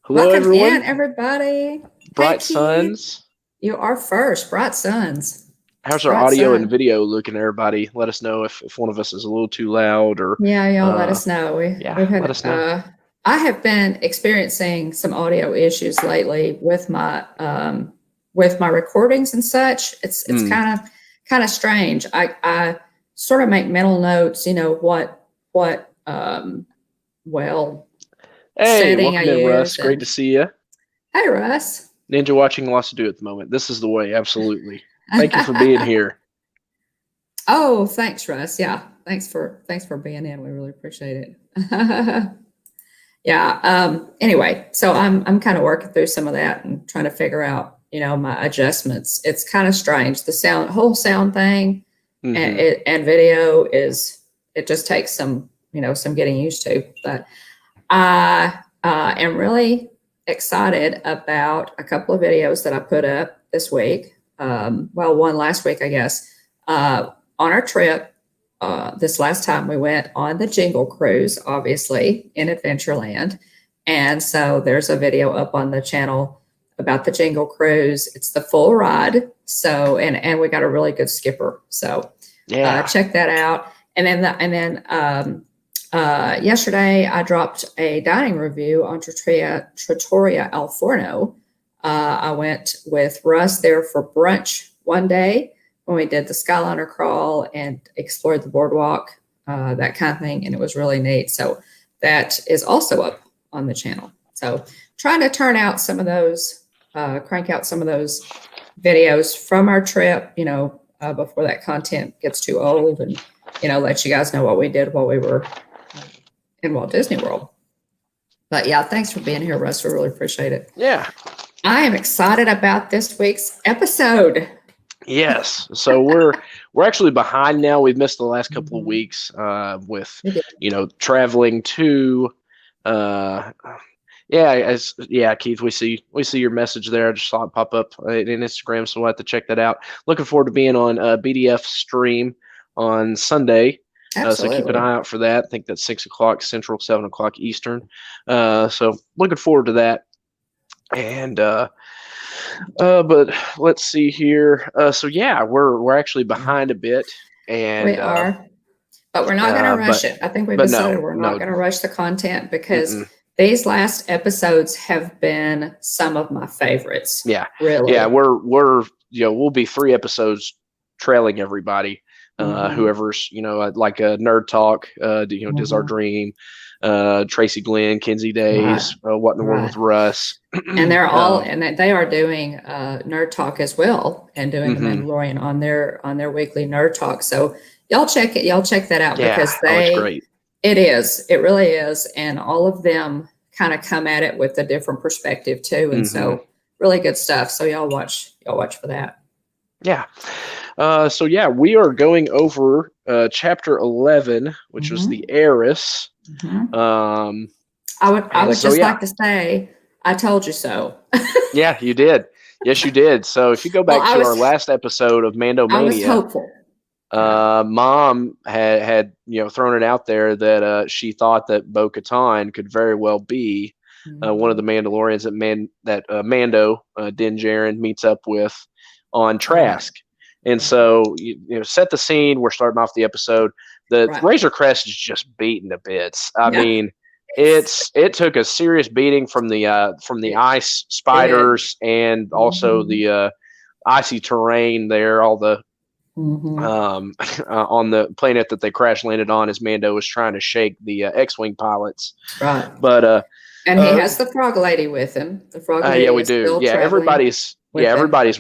Hello, Welcome in, everyone. everybody. Hey, Bright Keith. Suns. You are first. Bright Suns. How's our Bright audio and Sun. video looking, everybody? Let us know if one of us is a little too loud or, Yeah, y'all let uh, us know. yeah, We've let had us know. I have been experiencing some audio issues lately with my recordings and such. It's Mm. kind of strange. I sort of make mental notes, what well Hey, setting I welcome in, Russ. use. Great And to see you. hey, Russ. Ninja watching lots to do at the moment. This is the way, absolutely. Thank you for being here. Oh, thanks, Russ. Yeah, thanks for being in. We really appreciate it. Yeah. Anyway, so I'm kind of working through some of that and trying to figure out, my adjustments. It's kind of strange. The whole sound thing, and Hmm. video it just takes some getting used to. But I am really excited about a couple of videos that I put up this week. Well, one last week, I guess. On our trip, this last time we went on the Jingle Cruise, obviously in Adventureland. And so there's a video up on the channel about the Jingle Cruise. It's the full ride. So, and we got a really good skipper. So Yeah. check that out. And then yesterday I dropped a dining review on Trattoria Al Forno. I went with Russ there for brunch one day when we did the Skyliner crawl and explored the boardwalk, that kind of thing, and it was really neat. So that is also up on the channel. So trying to crank out some of those videos from our trip, before that content gets too old, and let you guys know what we did while we were in Walt Disney World. But yeah, thanks for being here, Russ. We really appreciate it. Yeah. I am excited about this week's episode. Yes. So we're actually behind now. We've missed the last couple of weeks with traveling to Keith, we see your message there. I just saw it pop up in Instagram, so we'll have to check that out. Looking forward to being on BDF stream on Sunday. So keep an eye out for that. I think that's 6 o'clock Central, 7 o'clock Eastern. So looking forward to that. And but let's see here. So yeah, we're actually behind a bit, and We are, but we're not going to rush it. I think we've decided we're not going to rush the content because these last episodes have been some of my favorites. Yeah, really. Yeah, we're we'll be 3 episodes trailing everybody. Whoever's like a Nerd Talk, Does Our Dream, Tracy Glenn, Kinsey Days, What in the World with Russ, and they're all and they are doing Nerd Talk as well, and doing the Mandalorian on their weekly Nerd Talk. So y'all check that out, because it's great. It really is, and all of them kind of come at it with a different perspective too, and so really good stuff. So y'all watch for that. Yeah. So yeah, we are going over chapter 11, which was the Heiress. I would like to say, I told you so. Yeah, you did. Yes, you did. So if you go back to our last episode of Mando Mania, I was hopeful. Mom had thrown it out there that she thought that Bo-Katan could very well be one of the Mandalorians that Mando Din Djarin meets up with on Trask. And so, set the scene. We're starting off the episode. The Razor Crest is just beaten to bits. I mean, it took a serious beating from the ice spiders and also the icy terrain there. All the on the planet that they crash landed on, as Mando was trying to shake the X-wing pilots. Right. But and he has the frog lady with him. The frog lady. Yeah, we do. Yeah, everybody's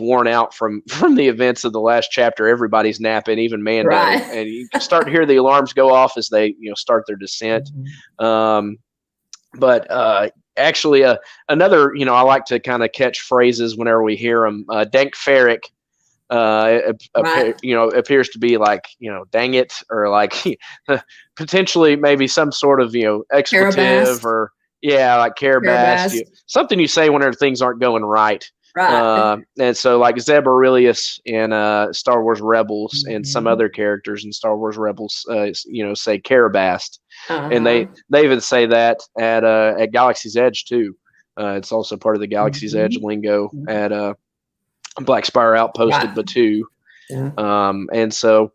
worn out from the events of the last chapter. Everybody's napping, even Mando, and you can start to hear the alarms go off as they start their descent. But actually, another I like to kind of catch phrases whenever we hear them. Dank Ferrick appears to be like dang it, or like potentially maybe some sort of expletive, or like Carabast, something you say whenever things aren't going right. And so like Zeb Aurelius in Star Wars Rebels and some other characters in Star Wars Rebels say Carabast. And they even say that at Galaxy's Edge too. It's also part of the Galaxy's Edge Mm-hmm. lingo at Black Spire Outpost at Batuu. Yeah. And so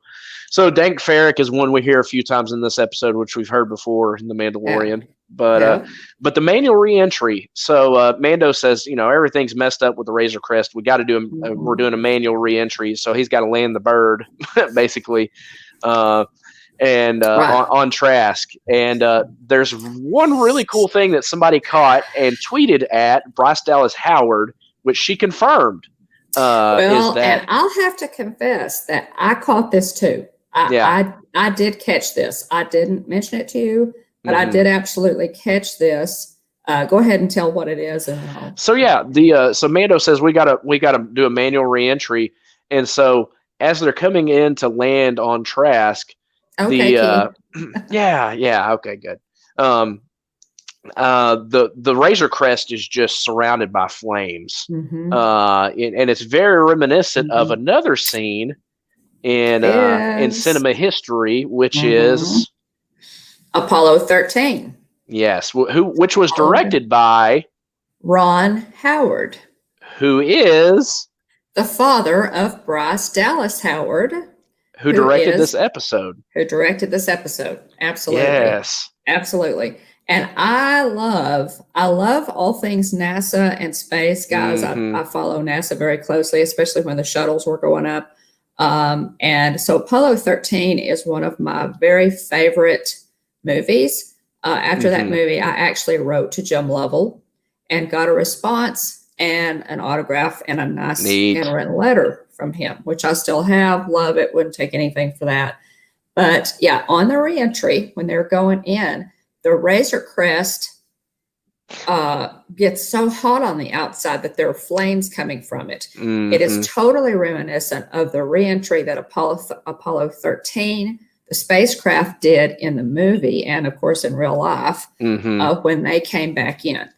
Dank Farrik is one we hear a few times in this episode, which we've heard before in The Mandalorian. But the manual reentry. So Mando says, everything's messed up with the Razor Crest. We got to do we're doing a manual reentry. So he's got to land the bird, basically, on Trask. And there's one really cool thing that somebody caught and tweeted at Bryce Dallas Howard, which she confirmed. And I'll have to confess that I caught this too. I did catch this. I didn't mention it to you, but I did absolutely catch this. Go ahead and tell what it is. So Mando says we gotta do a manual reentry, and so as they're coming in to land on Trask, okay, good. The Razor Crest is just surrounded by flames, and it's very reminiscent of another scene in cinema history, which is Apollo 13. Yes, which was directed by Ron Howard, who is the father of Bryce Dallas Howard, who directed this episode. Absolutely. Yes. Absolutely. And I love all things NASA and space, guys. I follow NASA very closely, especially when the shuttles were going up. And so Apollo 13 is one of my very favorite movies. After that movie, I actually wrote to Jim Lovell and got a response and an autograph and a nice handwritten letter from him, which I still have. Love it. Wouldn't take anything for that. But yeah, on the reentry, when they're going in, the Razor Crest gets so hot on the outside that there are flames coming from it. It is totally reminiscent of the reentry that Apollo 13, the spacecraft, did in the movie and, of course, in real life when they came back in.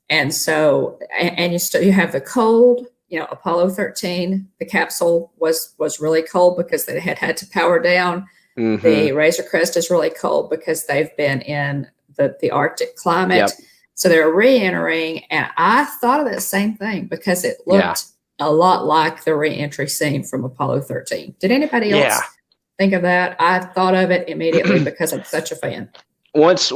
And so, and you have the cold. Apollo 13, the capsule was really cold because they had to power down. The Razor Crest is really cold because they've been in the Arctic climate. So they're re-entering, and I thought of that same thing because it looked a lot like the re-entry scene from Apollo 13. Did anybody else think of that? I thought of it immediately because I'm such a fan. Once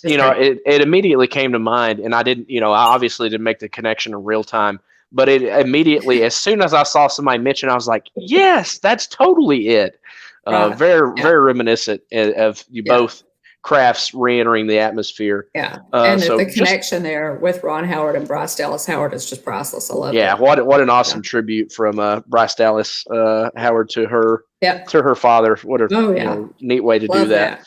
it immediately came to mind, and I didn't, I obviously didn't make the connection in real time, but it immediately, as soon as I saw somebody mention, I was like, yes, that's totally it. Very reminiscent of you both crafts re-entering the atmosphere. And the connection there with Ron Howard and Bryce Dallas Howard is just priceless. I love that. Yeah, what an awesome tribute from Bryce Dallas Howard to her father. What a neat way to do that.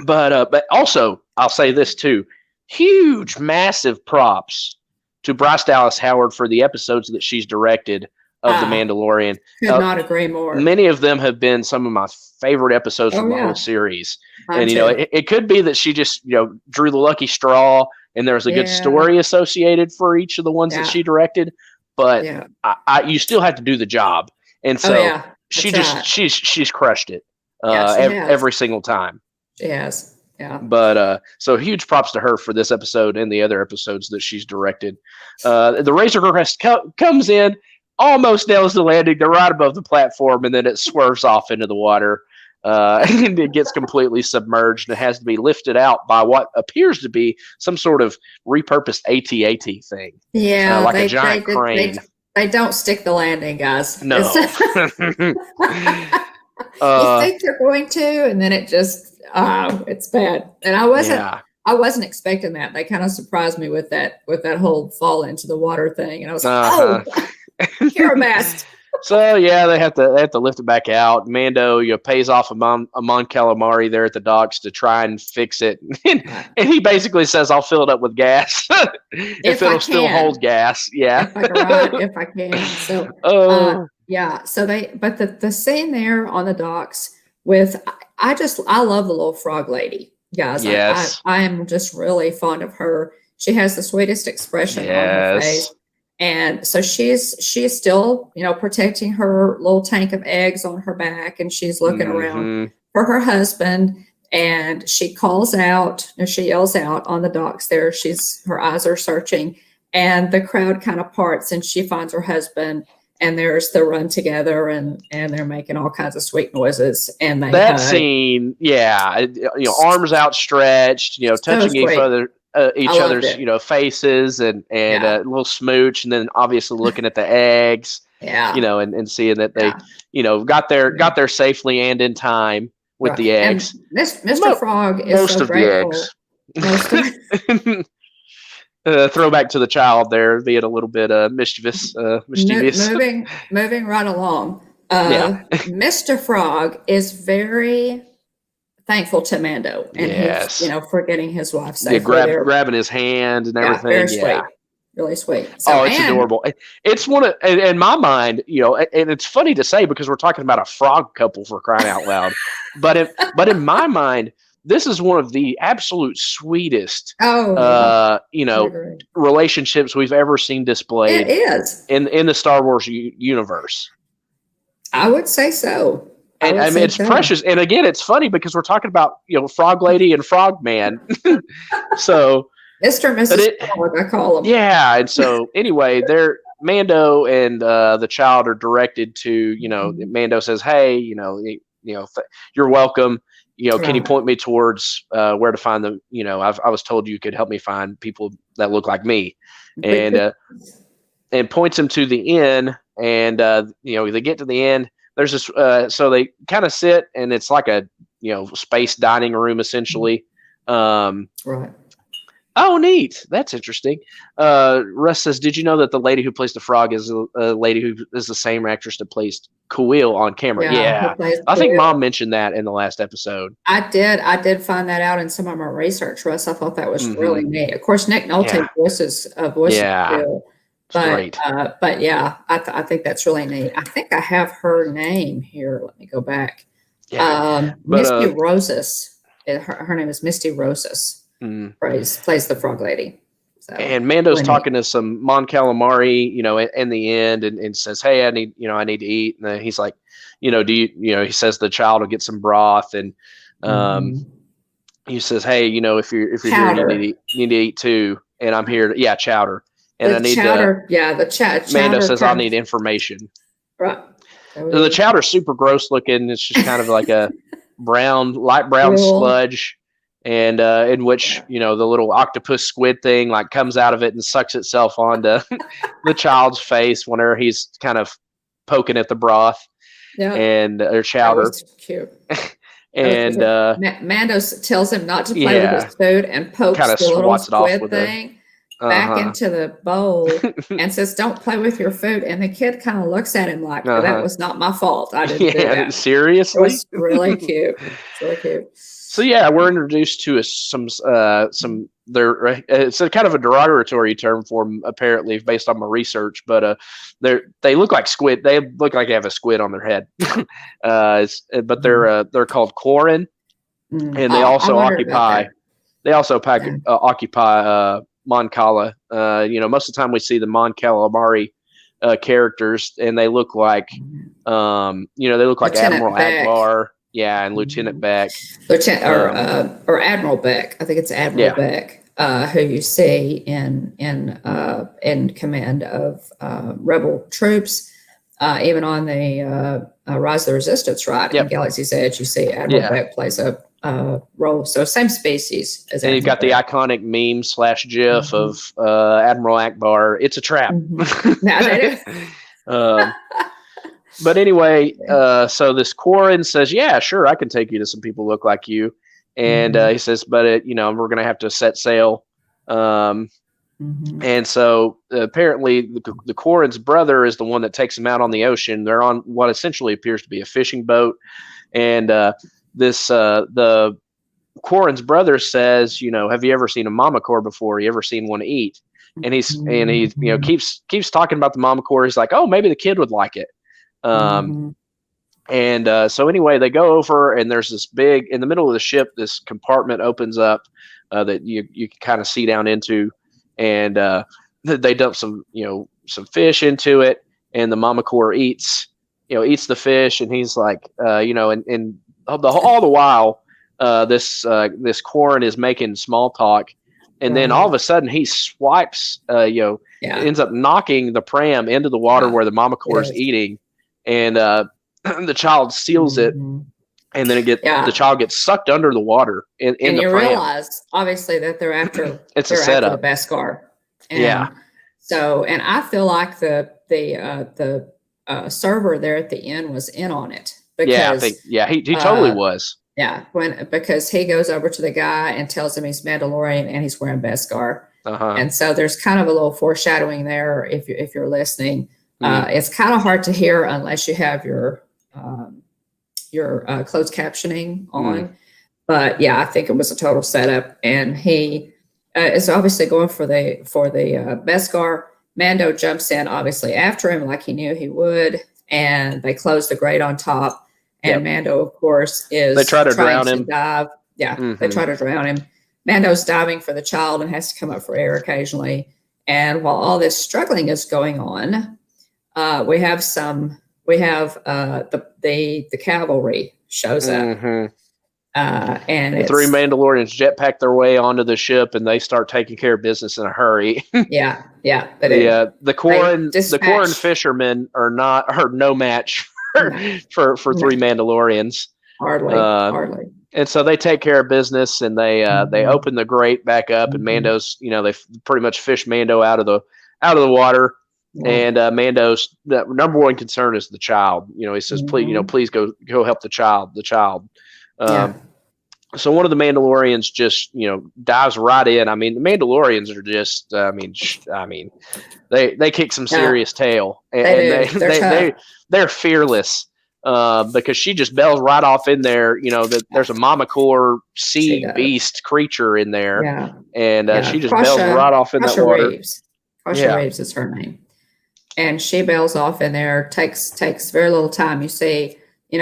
But also, I'll say this too: huge, massive props to Bryce Dallas Howard for the episodes that she's directed of The Mandalorian. Could not agree more. Many of them have been some of my favorite episodes from the whole series. And, it could be that she just, drew the lucky straw and there was a good story associated for each of the ones that she directed. But you still have to do the job. And so she's crushed it every single time. She has. Yeah. But so huge props to her for this episode and the other episodes that she's directed. The Razor Crest comes in, almost nails the landing. They're right above the platform, and then it swerves off into the water, and it gets completely submerged. And it has to be lifted out by what appears to be some sort of repurposed AT-AT thing. Yeah, like a giant crane. They don't stick the landing, guys. No. You think they're going to, and then it just it's bad. And I wasn't expecting that. They kind of surprised me with that whole fall into the water thing, and I was like, you're a mess. So they have to lift it back out. Mando pays off Amon Calamari there at the docks to try and fix it, and he basically says, "I'll fill it up with gas if it'll still hold gas." Yeah, if I can. So So but the scene there on the docks with I love the little frog lady, guys. Yes, I am just really fond of her. She has the sweetest expression on her face. And so she's still, protecting her little tank of eggs on her back, and she's looking around for her husband. and she calls out, or she yells out on the docks there. Her eyes are searching, and the crowd kind of parts, and she finds her husband, and there's the run together, and they're making all kinds of sweet noises, and they that hug. scene, yeah, arms outstretched, touching each other's faces, and a little smooch, and then obviously looking at the eggs, and seeing that they got there safely and in time with the eggs. And Mr. Frog is most so of grateful. The eggs. Throwback to the child there being a little bit mischievous. Moving right along. Mr. Frog is very thankful to Mando, and he's for getting his wife safely grabbing his hand and everything. Very sweet, really sweet. So, it's adorable. It's one of, in my mind, and it's funny to say because we're talking about a frog couple, for crying out loud, but in my mind, this is one of the absolute sweetest, relationships we've ever seen displayed. It is in the Star Wars universe. I would say so. And I mean, it's precious. And again, it's funny because we're talking about Frog Lady and Frog Man. So Mr. and Mrs. Frog, I call them. Yeah, and so anyway, Mando and the child are directed to. Mando says, "Hey, you're welcome. Can you point me towards where to find the? I was told you could help me find people that look like me," and points him to the inn. And they get to the inn. There's this, so they kind of sit, and it's like a space dining room essentially. Right. Oh, neat. That's interesting. Russ says, "Did you know that the lady who plays the frog is a lady who is the same actress that plays Kuil on camera?" Yeah. I think Mom mentioned that in the last episode. I did find that out in some of my research, Russ. I thought that was really neat. Of course, Nick Nolte voices Kuil. But I think that's really neat. I think I have her name here. Let me go back. Misty Rosas. Her name is Misty Rosas. Plays the frog lady. So, and Mando's talking to some Mon Calamari, in the end, and says, "Hey, I need to eat." And then he's like, he says the child will get some broth, and he says, "Hey, if you're here, you need to eat too." And I'm here. Chowder. And I need chowder. The chowder. Mando says, "I'll need information." Right. So the chowder's super gross looking. It's just kind of like a light brown sludge, and in which the little octopus squid thing like comes out of it and sucks itself onto the child's face whenever he's kind of poking at the broth and or chowder. That was cute. And Mando tells him not to play with his food and pokes the little squid thing back into the bowl and says, "Don't play with your food." And the kid kind of looks at him like, "That was not my fault. I didn't do that." Seriously? It was really cute. It's really cute. So we're introduced to some it's a kind of a derogatory term for them, apparently, based on my research, but they look like squid. They look like they have a squid on their head. But they're called Quarren, and they also occupy Mon Cala. Most of the time we see the Mon Calamari characters, and they look like Lieutenant Admiral Akbar, and Lieutenant Beck, or Admiral Beck. I think it's Admiral Beck, who you see in command of rebel troops, even on the Rise of the Resistance, right? In Galaxy's Edge, you see Admiral Beck plays a role. So same species as. And you've got the iconic meme / GIF of Admiral Akbar. It's a trap. But anyway, so this Quarren says, "Yeah, sure, I can take you to some people who look like you." And he says, "But we're going to have to set sail." And so apparently the Quarren's brother is the one that takes them out on the ocean. They're on what essentially appears to be a fishing boat, and the Quarren's brother says, "Have you ever seen a mama core before? You ever seen one eat?" And he keeps talking about the mama core. He's like, "Oh, maybe the kid would like it." So anyway, they go over, and there's this big, in the middle of the ship, this compartment opens up that you can kind of see down into, and they dump some fish into it, and the mama core eats the fish, and he's like, and all the while, this Quarren is making small talk, and then all of a sudden he swipes, ends up knocking the pram into the water where the mama core is eating, and the child seals it, and then the child gets sucked under the water in the pram. Realize obviously that they're after it's a setup. After the baaa-ack. And so, and I feel like the server there at the end was in on it. Because, he totally was. Yeah, because he goes over to the guy and tells him he's Mandalorian and he's wearing baaa-ack. And so there's kind of a little foreshadowing there if you're listening. It's kind of hard to hear unless you have your closed captioning on. But yeah, I think it was a total setup, and he is obviously going for the baaa-ack. Mando jumps in obviously after him like he knew he would, and they close the grate on top. And Mando, of course, they try to drown him. Dive. Yeah, they try to drown him. Mando's diving for the child and has to come up for air occasionally. And while all this struggling is going on, we have the cavalry shows up. And the 3 Mandalorians jetpack their way onto the ship, and they start taking care of business in a hurry. The Quarren fishermen are no match for 3 Mandalorians. Hardly. And so they take care of business, and they open the grate back up, and Mando's, they pretty much fish Mando out of the water. And Mando's number one concern is the child. He says, please go help the child. So one of the Mandalorians just, dives right in. I mean, the Mandalorians are just, they kick some serious tail, and they're fearless, because she just bells right off in there. That there's a mama core sea beast creature in there, and she just bells right off in that water. Reeves is her name, and she bells off in there. Takes very little time. You see,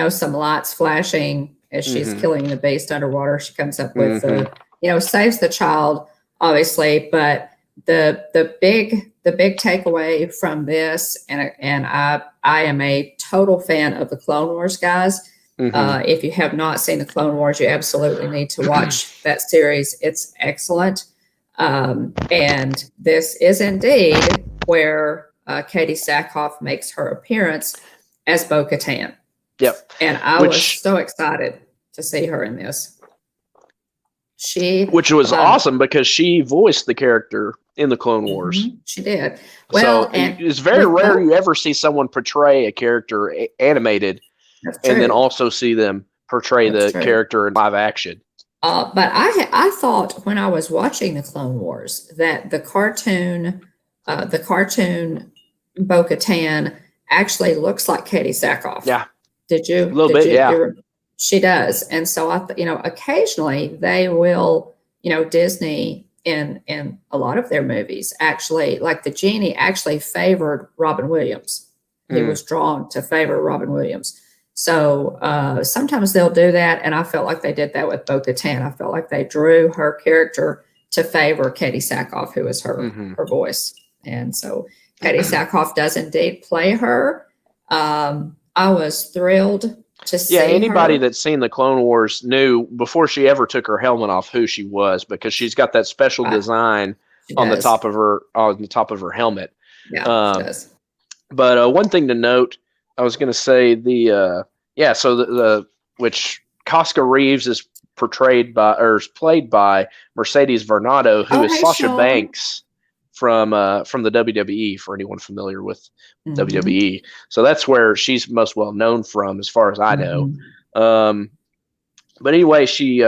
some lights flashing as she's killing the beast underwater. She comes up with saves the child, obviously, but the big takeaway from this, and I am a total fan of the Clone Wars, guys. If you have not seen the Clone Wars, you absolutely need to watch that series. It's excellent. And this is indeed where Katie Sackhoff makes her appearance as Bo-Katan. Yep. And I was so excited to see her in this. Which was awesome, because she voiced the character in the Clone Wars. She did. Well, so it's very rare you ever see someone portray a character animated and then also see them portray the character in live action. But I thought when I was watching the Clone Wars that the cartoon Bo-Katan actually looks like Katie Sackhoff. Yeah. Did you? A little bit, yeah. She does. And so, occasionally they will, Disney in a lot of their movies, actually, like the genie actually favored Robin Williams. He was drawn to favor Robin Williams. So sometimes they'll do that. And I felt like they did that with Bo-Katan. I felt like they drew her character to favor Katie Sackhoff, who is her voice. And so Katie Sackhoff does indeed play her. I was thrilled to see anybody that's seen the Clone Wars knew before she ever took her helmet off who she was, because she's got that special design on the top of her helmet. Yeah, she does. But one thing to note, I was going to say which Casca Reeves is played by Mercedes Varnado, who is Sasha Banks from the WWE, for anyone familiar with WWE. So that's where she's most well known from, as far as I know. But anyway, she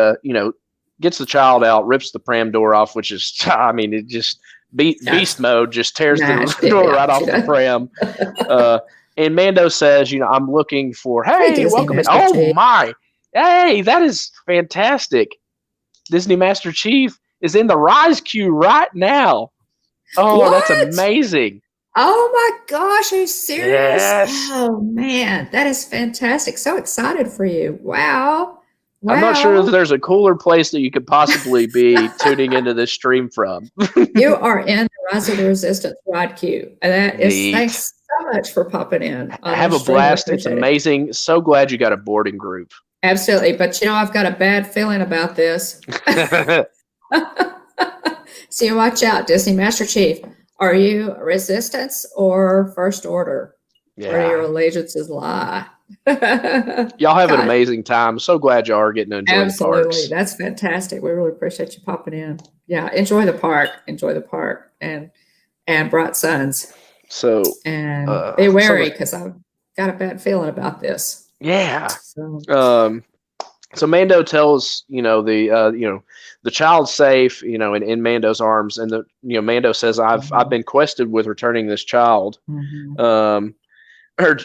gets the child out, rips the pram door off, which is, it just beast mode, just tears the door right off the pram. And Mando says, I'm looking for, hey, welcome. Oh my, hey, that is fantastic. Disney Master Chief is in the Rise queue right now. Oh, what? That's amazing. Oh my gosh, are you serious? Yes. Oh man, that is fantastic. So excited for you. Wow. I'm not sure if there's a cooler place that you could possibly be tuning into this stream from. You are in the Rise of the Resistance ride queue. And that is, thanks so much for popping in. Have a blast. It's amazing. So glad you got a boarding group. Absolutely. But I've got a bad feeling about this. So you watch out, Disney Master Chief. Are you Resistance or First Order? Yeah. Where do your allegiances lie? Y'all have an amazing time. So glad y'all are getting to enjoy the parks. That's fantastic. We really appreciate you popping in. Yeah, enjoy the park. Enjoy the park and Bright Suns. So and be wary because I've got a bad feeling about this. Yeah. So Mando tells the child's safe, in Mando's arms, and Mando says, I've been quested with returning this child, or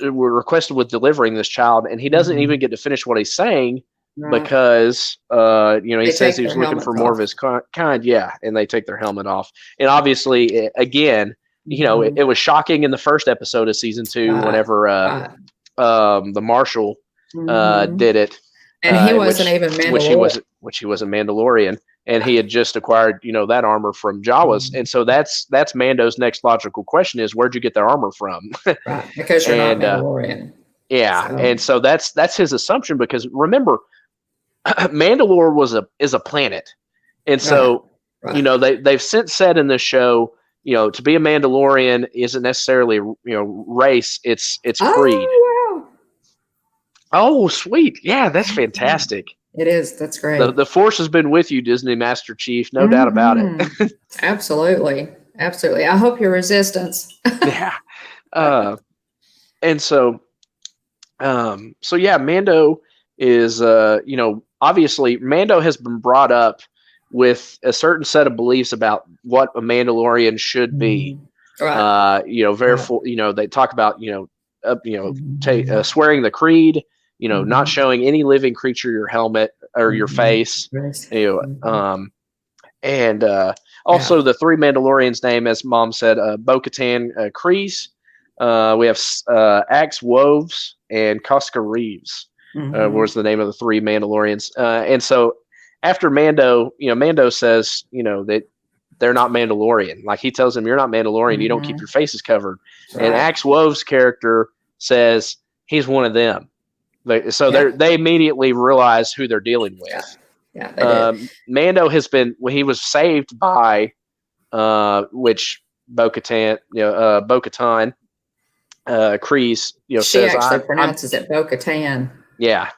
we're requested with delivering this child, and he doesn't even get to finish what he's saying because he says he was looking for more of his kind, and they take their helmet off, and obviously again, it was shocking in the first episode of season 2 whenever the Marshal did it. And he wasn't even Mandalorian. Which he was a Mandalorian, and he had just acquired, that armor from Jawas. And so that's Mando's next logical question is, where'd you get that armor from? Right, because you're not Mandalorian. And so that's his assumption, because remember, Mandalore is a planet. And so, they've since said in this show, to be a Mandalorian isn't necessarily, race, it's creed. Oh, sweet. Yeah, that's fantastic. It is. That's great. The Force has been with you, Disney Master Chief. No doubt about it. Absolutely. Absolutely. I hope you're Resistance. Yeah. And so Mando is, obviously Mando has been brought up with a certain set of beliefs about what a Mandalorian should be. Right. They talk about, swearing the creed, not showing any living creature your helmet or your face. And also the 3 Mandalorians' name, as Mom said, Bo-Katan Kryze. We have Axe Woves and Koska Reeves was the name of the 3 Mandalorians. And so after Mando, Mando says, that they're not Mandalorian. Like, he tells them, you're not Mandalorian. You don't keep your faces covered. Right. And Axe Woves' character says he's one of them. They immediately realize who they're dealing with. Yeah, they did. Mando he was saved by, which Bo-Katan, Bo-Katan, Kryze, she says, actually pronounces it Bo-Katan. Yeah.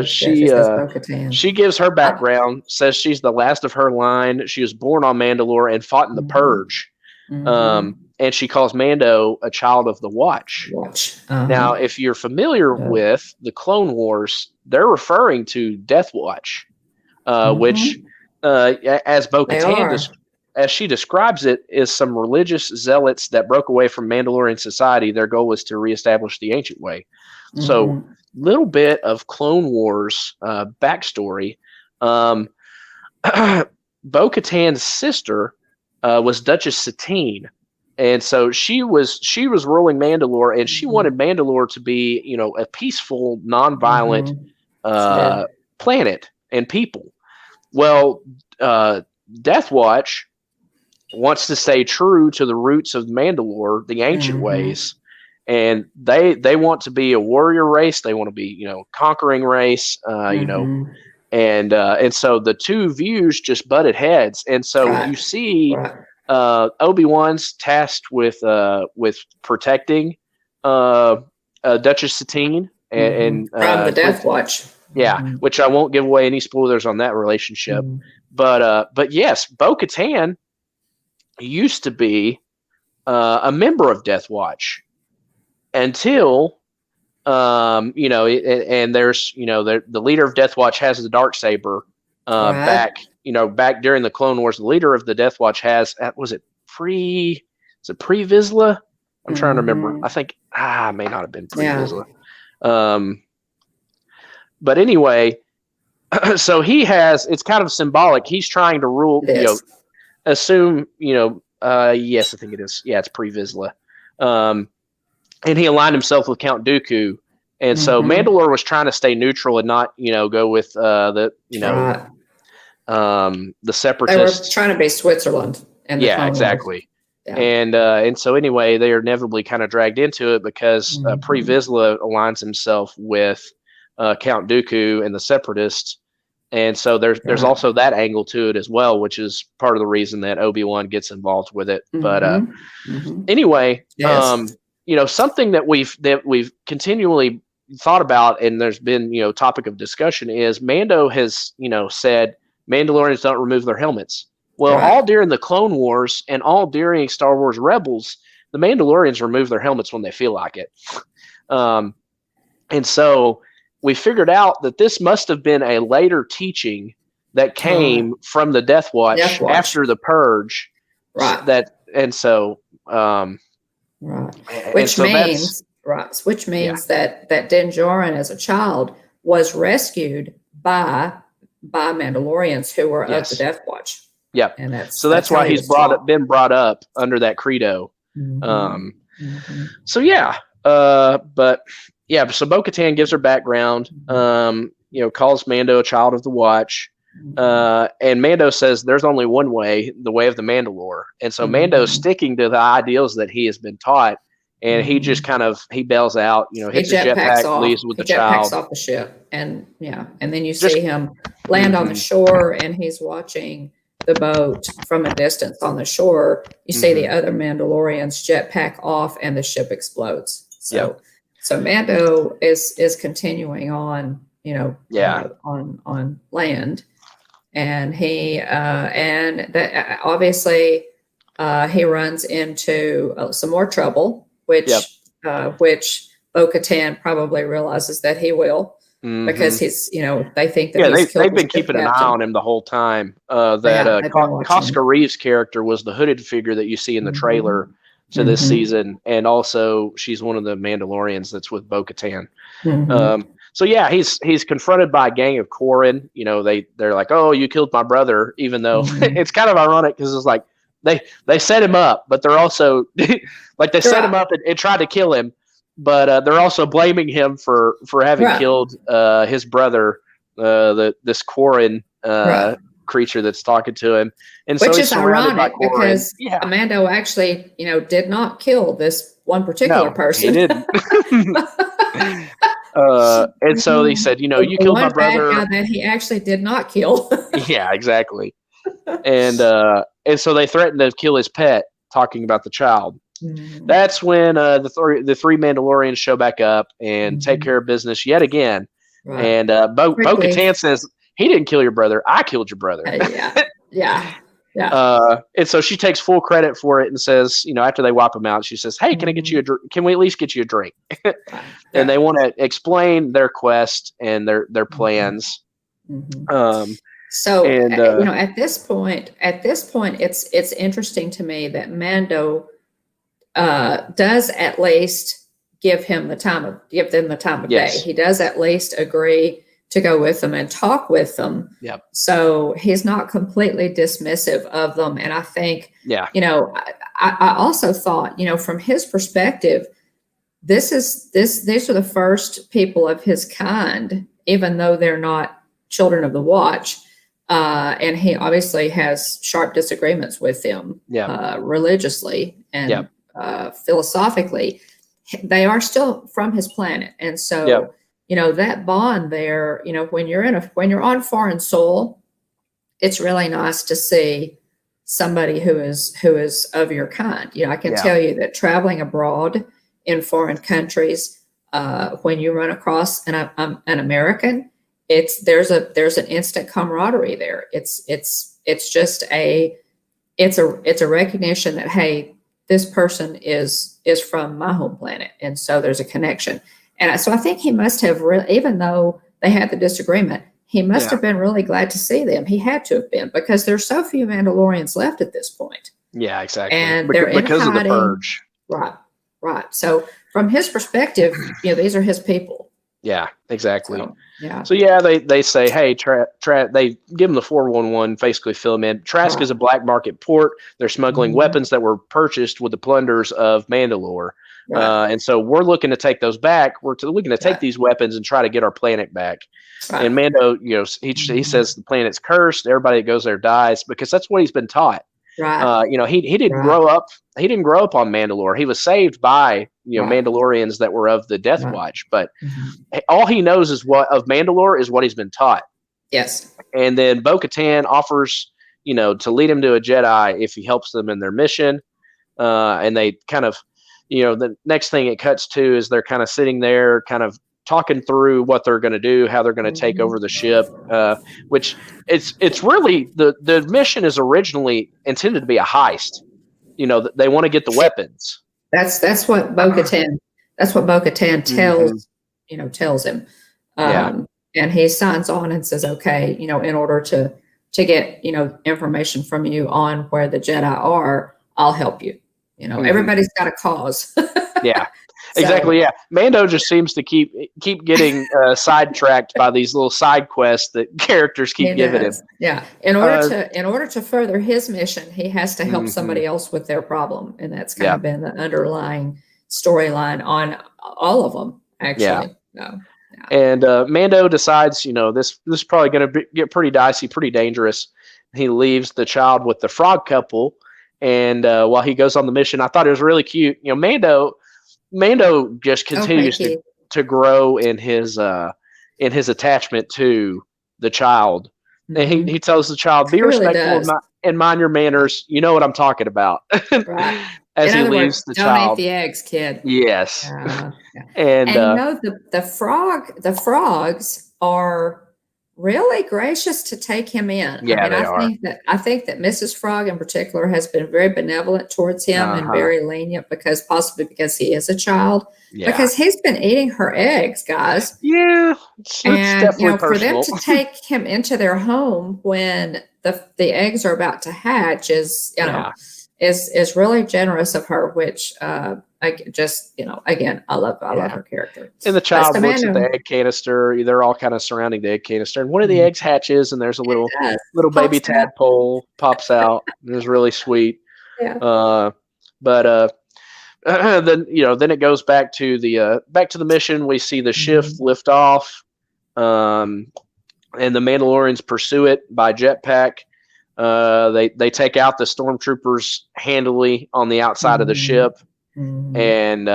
She gives her background, says she's the last of her line. She was born on Mandalore and fought in the Purge. And she calls Mando a child of the Watch. Now, if you're familiar with the Clone Wars, they're referring to Death Watch, which, as Bo-Katan, as she describes it, is some religious zealots that broke away from Mandalorian society. Their goal was to reestablish the ancient way. So, little bit of Clone Wars backstory. Bo-Katan's sister was Duchess Satine. And so she was ruling Mandalore, and she wanted Mandalore to be, a peaceful, nonviolent planet and people. Well, Death Watch wants to stay true to the roots of Mandalore, the ancient ways, and they want to be a warrior race. They want to be, conquering race. And so the two views just butted heads, and so you see. Obi-Wan's tasked with protecting Duchess Satine and from the Death Watch. Yeah, which I won't give away any spoilers on that relationship. But yes, Bo-Katan used to be a member of Death Watch until and there's the leader of Death Watch has the Darksaber back. Back during the Clone Wars, the leader of the Death Watch has, was it Pre-Vizsla? I'm trying to remember. I think, it may not have been Pre-Vizsla. But anyway, so he has, it's kind of symbolic. He's trying to rule, assume, yes, I think it is. Yeah, it's Pre-Vizsla. And he aligned himself with Count Dooku. And so Mandalore was trying to stay neutral and not, go with the Separatists. They were trying to be Switzerland. Exactly. Yeah. And so anyway, they are inevitably kind of dragged into it because Pre-Vizsla aligns himself with Count Dooku and the Separatists. And so there's also that angle to it as well, which is part of the reason that Obi-Wan gets involved with it. But anyway, Yes. something that we've continually thought about, and there's been topic of discussion, is Mando has said Mandalorians don't remove their helmets. Well, all during the Clone Wars and all during Star Wars Rebels, the Mandalorians remove their helmets when they feel like it. And so we figured out that this must have been a later teaching that came from the Death Watch after the Purge. Right. Which means that Din Djarin as a child was rescued by Mandalorians who were of the Death Watch. Yep. And that's why he's been brought up under that credo. So Bo-Katan gives her background, calls Mando a child of the Watch. And Mando says there's only one way, the way of the Mandalore. And so Mando's sticking to the ideals that he has been taught. And he just he bails out, hits his jetpack, leaves with the child. Jetpacks off the ship. And then you see him land on the shore, and he's watching the boat from a distance on the shore. You see the other Mandalorians jetpack off, and the ship explodes. So Mando is continuing on, on land, and he obviously he runs into some more trouble, which Bo-Katan probably realizes that he will. Because he's, they think that they've been keeping an eye on him the whole time. Cosca Reeves' character was the hooded figure that you see in the trailer to this season, and also she's one of the Mandalorians that's with Bo-Katan. He's confronted by a gang of Korran. They're like, "Oh, you killed my brother," even though it's kind of ironic because it's like they set him up, but they're also like they set him up and tried to kill him. But they're also blaming him for having killed his brother, this Korran creature that's talking to him. And which is ironic because Mando actually, did not kill this one particular person. He didn't. And so they said, you killed my brother. That he actually did not kill. Yeah, exactly. And so they threatened to kill his pet, talking about the child. That's when the three Mandalorians show back up and take care of business yet again. And Bo-Katan says, "He didn't kill your brother. I killed your brother." And so she takes full credit for it and says, after they wipe him out, she says, "Hey, can I get you a drink? Can we at least get you a drink?" And they want to explain their quest and their plans. At this point, it's interesting to me that Mando does at least give them the time of day. He does at least agree to go with them and talk with them. Yep. So he's not completely dismissive of them. And I think, I also thought, from his perspective, these are the first people of his kind, even though they're not children of the Watch. And he obviously has sharp disagreements with them religiously and philosophically. They are still from his planet. And so, that bond there, when you're on foreign soil, it's really nice to see somebody who is of your kind. I can tell you that traveling abroad in foreign countries, when you run across an American, there's an instant camaraderie there. It's just a recognition that, hey, this person is from my home planet, and so there's a connection. And so I think he must have even though they had the disagreement, he must have been really glad to see them. He had to have been, because there's so few Mandalorians left at this point. Yeah, exactly. And they're because of the Purge. Right. So from his perspective, these are his people. Yeah, exactly. So they say, hey, they give him the 411, basically fill him in. Trask is a black market port. They're smuggling weapons that were purchased with the plunders of Mandalore. And so we're looking to take those back. We're looking to take these weapons and try to get our planet back. And Mando, he says the planet's cursed. Everybody that goes there dies, because that's what he's been taught. He didn't grow up. He didn't grow up on Mandalore. He was saved by Right. Mandalorians that were of the Death Right. Watch, but all he knows is of Mandalore is what he's been taught. Yes. And then Bo-Katan offers, to lead him to a Jedi if he helps them in their mission. And they kind of, the next thing it cuts to is they're kind of sitting there, kind of talking through what they're going to do, how they're going to take over the ship. Which it's really the mission is originally intended to be a heist. They want to get the weapons. That's what Bo-Katan. That's what Bo-Katan tells tells him. And he signs on and says, okay, in order to get, information from you on where the Jedi are, I'll help you. Everybody's got a cause. Yeah, exactly. Yeah. Mando just seems to keep getting sidetracked by these little side quests that characters keep giving him. Yeah. In order to further his mission, he has to help somebody else with their problem. And that's kind of been the underlying storyline on all of them, actually. Yeah. And Mando decides, this is probably going to get pretty dicey, pretty dangerous. He leaves the child with the frog couple, and while he goes on the mission, I thought it was really cute. Mando just continues to grow in his attachment to the child. And he tells the child, "Be respectful and mind your manners." You know what I'm talking about. Right. As he leaves the child. Don't eat the eggs, kid. Yes. And the frogs are really gracious to take him in. Yeah, I think that Mrs. Frog in particular has been very benevolent towards him and very lenient because he is a child. Yeah. Because he's been eating her eggs, guys. Yeah. It's definitely for them to take him into their home when the eggs are about to hatch is really generous of her, which again, I love her character. And the child looks at the egg canister. They're all kind of surrounding the egg canister, and one of the eggs hatches, and there's a little baby tadpole pops out. It was really sweet. Yeah. Then it goes back to the mission. We see the ship lift off, and the Mandalorians pursue it by jetpack. They take out the stormtroopers handily on the outside of the ship, and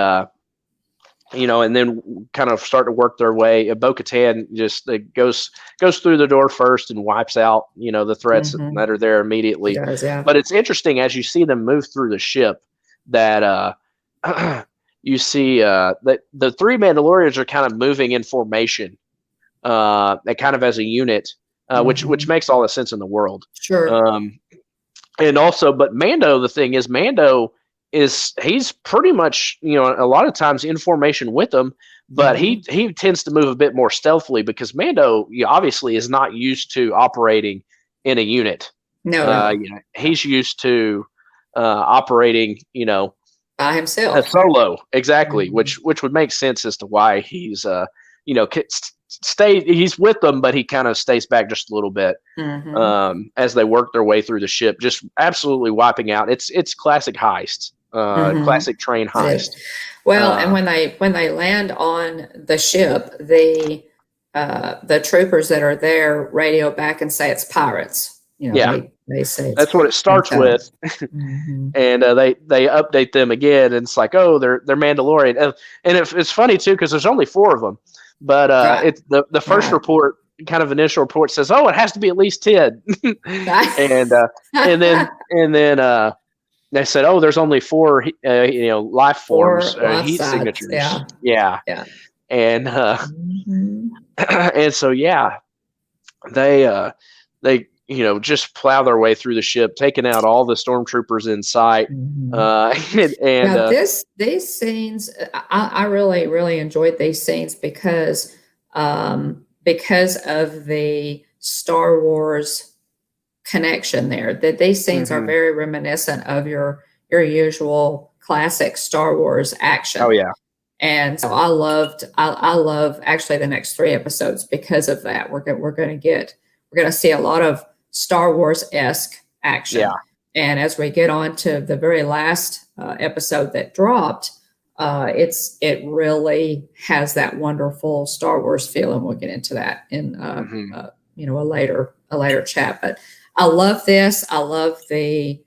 and then kind of start to work their way. Bo-Katan just goes through the door first and wipes out the threats that are there immediately. Does, yeah. But it's interesting as you see them move through the ship that you see that the three Mandalorians are kind of moving in formation, kind of as a unit. Which makes all the sense in the world. Sure. And also, but Mando, the thing is, he's pretty much, a lot of times in formation with them, but he tends to move a bit more stealthily because Mando obviously is not used to operating in a unit. No. He's used to operating, by himself. Solo, exactly, which would make sense as to why he's, he's with them, but he kind of stays back just a little bit as they work their way through the ship, just absolutely wiping out. It's classic heist, classic train heist. Well, and when they land on the ship, the troopers that are there radio back and say it's pirates. They say that's what it starts with, and they update them again, and it's like, oh, they're Mandalorian, and it's funny too because there's only 4 of them. But it's the first report, kind of initial report says, "Oh, it has to be at least 10," and then they said, "Oh, there's only 4, life forms, heat signatures." Yeah. And and so they just plow their way through the ship, taking out all the stormtroopers in sight. These scenes, I really, really enjoyed these scenes because of the Star Wars connection there. That these scenes are very reminiscent of your usual classic Star Wars action. Oh yeah. And so I love actually the next 3 episodes because of that. We're going to see a lot of Star Wars-esque action. Yeah. And as we get on to the very last episode that dropped, it really has that wonderful Star Wars feel, and we'll get into that in a later chat. But I love this. I love the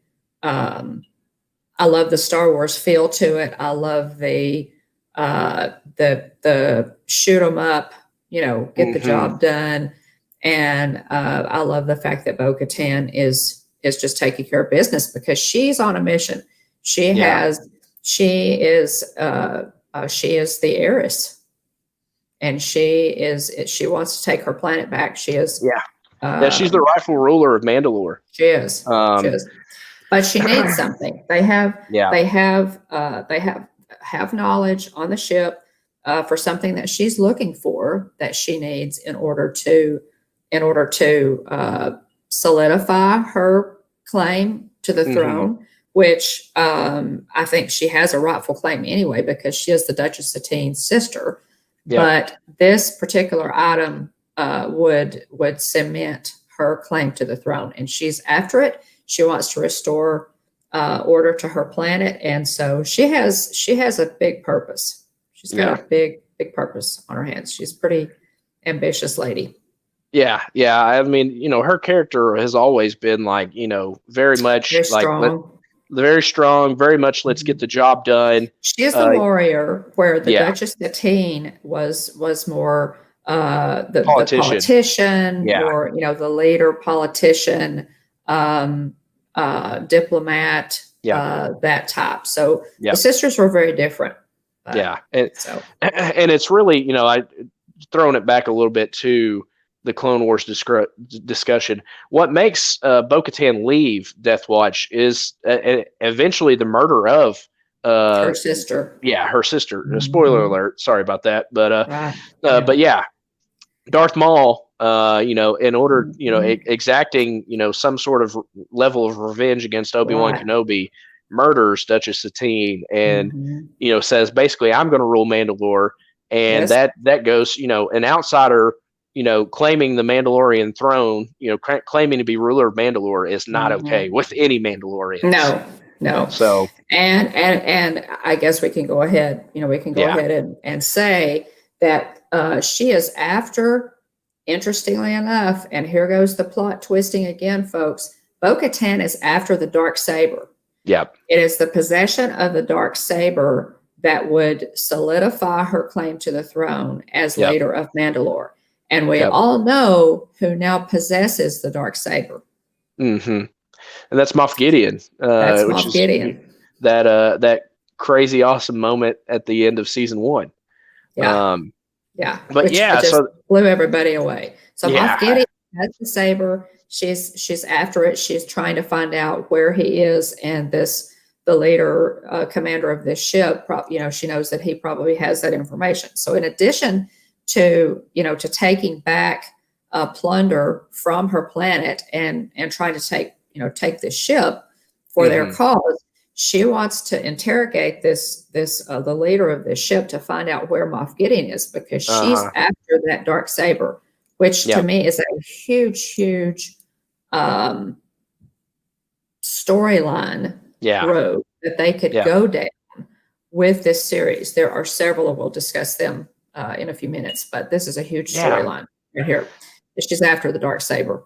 Star Wars feel to it. I love the the shoot 'em up, get the job done. And I love the fact that Bo-Katan is just taking care of business because she's on a mission. She is the heiress, and she wants to take her planet back. She is. She's the rightful ruler of Mandalore. She is. But she needs something. They have knowledge on the ship for something that she's looking for, that she needs in order to solidify her claim to the throne, which I think she has a rightful claim anyway, because she is the Duchess Satine's sister. But this particular item would cement her claim to the throne, and she's after it. She wants to restore order to her planet, and so she has a big purpose. She's got a big purpose on her hands. She's a pretty ambitious lady. Yeah. I mean, her character has always been like, very much very strong. Very strong, very much let's get the job done. She is the warrior, where the Duchess Satine was more the politician, or the leader, politician, diplomat, that type. So the sisters were very different. And it's really, I throwing it back a little bit to the Clone Wars discussion. What makes Bo-Katan leave Death Watch is eventually the murder of her sister. Yeah, her sister. Spoiler alert. Sorry about that. But but yeah, Darth Maul, in order, exacting, some sort of level of revenge against Obi-Wan Kenobi, murders Duchess Satine and, says basically, I'm going to rule Mandalore. And that goes, an outsider, claiming the Mandalorian throne, claiming to be ruler of Mandalore is not okay with any Mandalorian. No. So, and I guess we can go ahead, ahead and say that she is after, interestingly enough, and here goes the plot twisting again, folks. Bo-Katan is after the dark saber. Yep. It is the possession of the dark saber that would solidify her claim to the throne as leader of Mandalore. And we all know who now possesses the dark saber. And that's Moff Gideon. That's Moff Gideon. That crazy awesome moment at the end of season 1. But which just blew everybody away. So Moff Gideon has the saber. She's after it. She's trying to find out where he is, and the leader, commander of this ship, she knows that he probably has that information. So in addition to taking back plunder from her planet and trying to take this ship for their cause, she wants to interrogate the leader of this ship to find out where Moff Gideon is, because she's after that dark saber, which to me is a huge storyline road that they could go down with this series. There are several, and we'll discuss them in a few minutes, but this is a huge storyline right here. She's after the dark saber.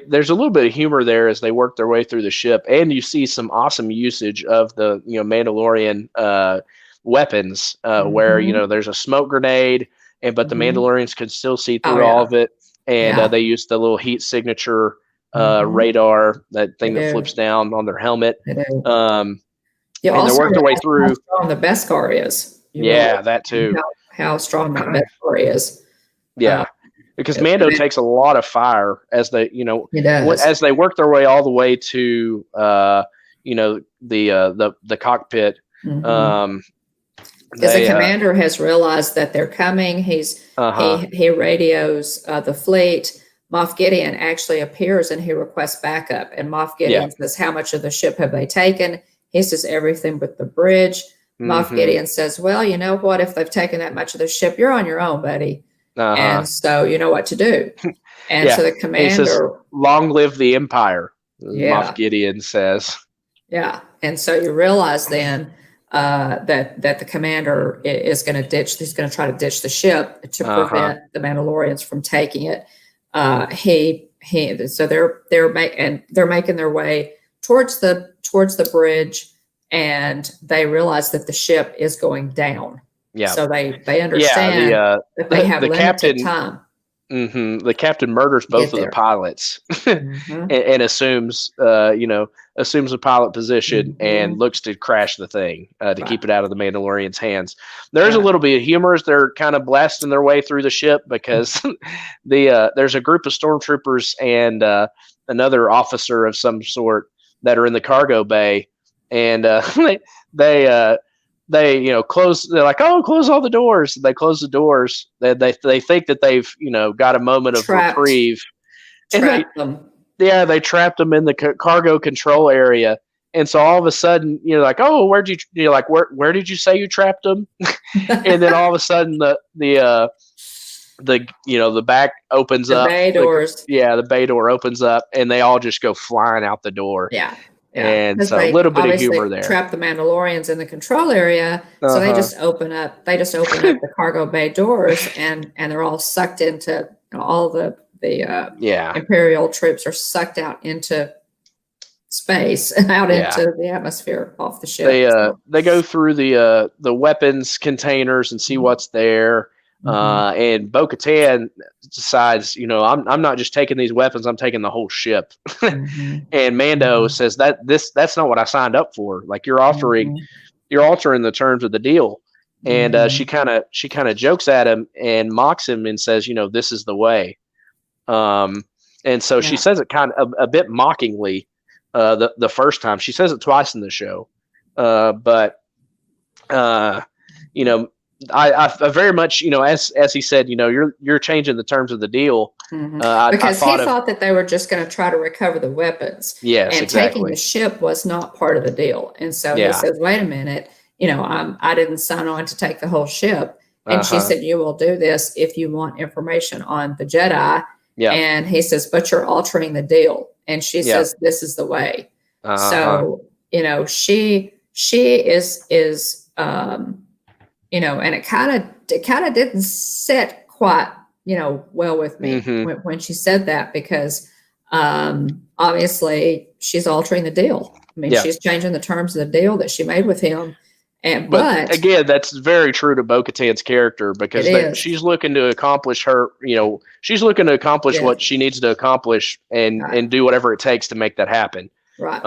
There's a little bit of humor there as they work their way through the ship, and you see some awesome usage of the Mandalorian weapons, where there's a smoke grenade, but the Mandalorians can still see through all of it, and they use the little heat signature radar, that thing that flips down on their helmet. And they work their way through. How strong the Beskar is. That too. How strong that Beskar is. Because Mando takes a lot of fire as they, as they work their way all the way to, the cockpit. Because the commander has realized that they're coming. He radios the fleet. Moff Gideon actually appears and he requests backup. And Moff Gideon says, "How much of the ship have they taken?" He says, "Everything but the bridge." Moff Gideon says, "Well, you know what? If they've taken that much of the ship, you're on your own, buddy. And so you know what to do." And so the commander says, "Long live the Empire," Moff Gideon says. And so you realize then that the commander is going to ditch. He's going to try to ditch the ship to prevent the Mandalorians from taking it. So they're making their way towards the bridge, and they realize that the ship is going down. Yeah. So they Yeah. understand that they have The limited captain. time The captain murders to both get of the there. pilots Mm-hmm. and assumes, assumes a pilot position and Mm-hmm. looks to crash the thing to Right. keep it out of the Mandalorian's hands. There's a Right. little bit of humor as they're kind of blasting their way through the ship because there's a group of stormtroopers and another officer of some sort that are in the cargo bay, and they close. They're like, oh, close all the doors. They close the doors. They think that they've got a moment of Trapped reprieve, and trap them. they trapped them in the cargo control area. And so all of a sudden, like, oh, you're like, where did you say you trapped them? And then all of a sudden, the back opens The up. bay doors. The bay door opens up, and they all just go flying out the door. Yeah. Yeah. And Because so a they little bit of obviously humor there. trap the Mandalorians in the control area. So they just open up the cargo bay doors and they're all sucked into all the Imperial troops are sucked out into space, out into the atmosphere off the ship. They go through the weapons containers and see what's there. And Bo-Katan decides, I'm not just taking these weapons, I'm taking the whole ship. And Mando says that's not what I signed up for. Like, you're altering the terms of the deal. And she kind of jokes at him and mocks him and says, this is the way. And so she says it kind of a bit mockingly the first time. She says it twice in the show. But I very much, as he said, you're changing the terms of the deal. Because he thought that they were just going to try to recover the weapons. Yes, and exactly. Taking the ship was not part of the deal. And so he says, wait a minute, I didn't sign on to take the whole ship. And she said, you will do this if you want information on the Jedi. Yeah. And he says, but you're altering the deal. And she says, this is the way. So, she is and it kind of didn't sit quite, well with me when she said that, because obviously she's altering the deal. I mean, she's changing the terms of the deal that she made with him. But again, that's very true to Bo-Katan's character, because she's looking to accomplish what she needs to accomplish and do whatever it takes to make that happen. Right.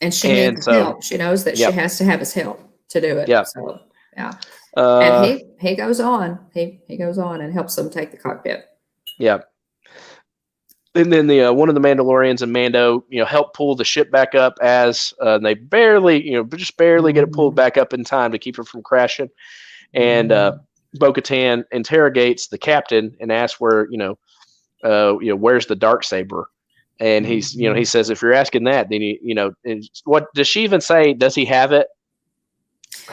And she needs help. She knows that she has to have his help to do it. Yeah. So, yeah. And he goes on. He goes on and helps them take the cockpit. Yeah. And then one of the Mandalorians and Mando, help pull the ship back up as they barely, just barely get it pulled back up in time to keep it from crashing. And Bo-Katan interrogates the captain and asks where's the Darksaber? And he's, he says, if you're asking that, then what does she even say? Does he have it?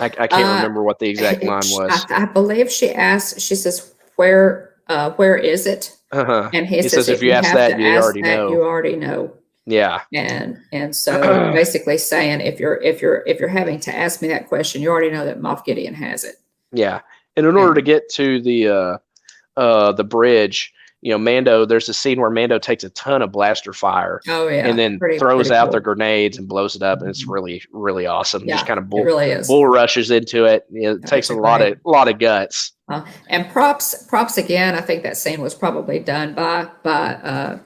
I can't remember what the exact line was. I believe she asked. She says, "Where is it?" And he says, "If you ask that, you already know. You already know." Yeah. And so basically saying, if you're having to ask me that question, you already know that Moff Gideon has it. Yeah. And in order to get to the bridge, Mando, there's a scene where Mando takes a ton of blaster fire. Oh, yeah. And then throws out their grenades and blows it up. And it's really, really awesome. Yeah, just kind of bull rushes into it. It takes a lot of guts. And props again. I think that scene was probably done by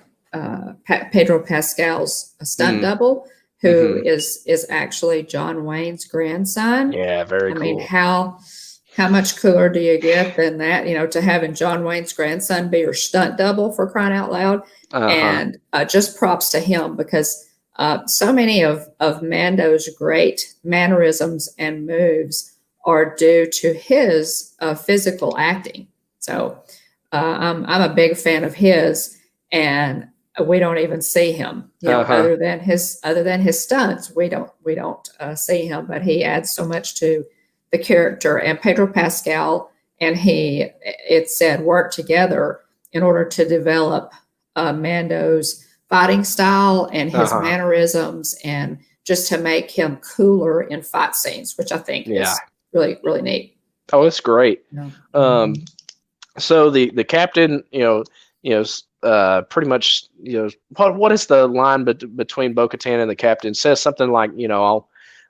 Pedro Pascal's stunt double, who is actually John Wayne's grandson. Yeah, very cool. I mean, how much cooler do you get than that, to having John Wayne's grandson be your stunt double, for crying out loud. And just props to him, because so many of Mando's great mannerisms and moves are due to his physical acting. So I'm a big fan of his, and we don't even see him, other than his stunts. We don't see him, but he adds so much to the character. And Pedro Pascal and it said, work together in order to develop Mando's fighting style and his mannerisms, and just to make him cooler in fight scenes, which I think is really, really neat. Oh, it's great. Yeah. So the captain, pretty much, what is the line between Bo-Katan and the captain? Says something like,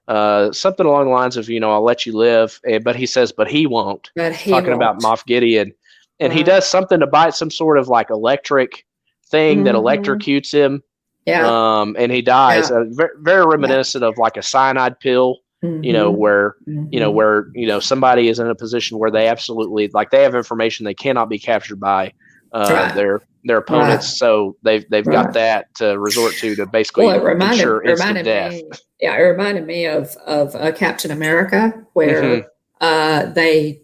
something along the lines of, I'll let you live. But he says, but he won't. But he Talking won't. about Moff Gideon. And he Right. does something to bite some sort of like electric thing that electrocutes him. Yeah. And he dies. Yeah. Very, very reminiscent of like a cyanide pill, where, somebody is in a position where they absolutely, like, they have information they cannot be captured by Right. their opponents. Right. So they've got Right. that to resort to basically Well, it ensure instant death. it reminded me of Captain America, where they